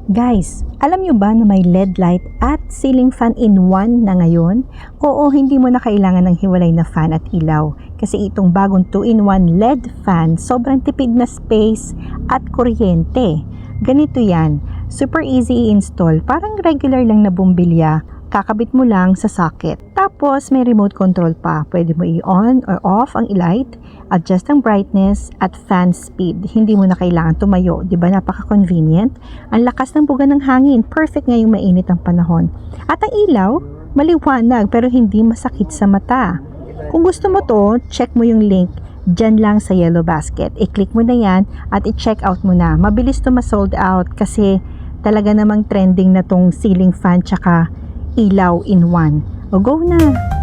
Guys, alam nyo ba na may LED light at ceiling fan in one na ngayon? Oo, hindi mo na kailangan ng hiwalay na fan at ilaw. Kasi itong bagong 2-in-1 LED fan, sobrang tipid na space at kuryente. Ganito yan, super easy i-install, parang regular lang na bumbilya. Kakabit mo lang sa socket. Tapos may remote control pa. Pwede mo i-on or off ang light, adjust ang brightness at fan speed. Hindi mo na kailangan tumayo. Diba napaka-convenient? Ang lakas ng buga ng hangin. Perfect ngayong mainit ang panahon. At ang ilaw, maliwanag pero hindi masakit sa mata. Kung gusto mo to, check mo yung link dyan lang sa yellow basket. I-click mo na yan at i-check out mo na. Mabilis to ma-sold out kasi talaga namang trending na tong ceiling fan tsaka ilaw in one. O go na!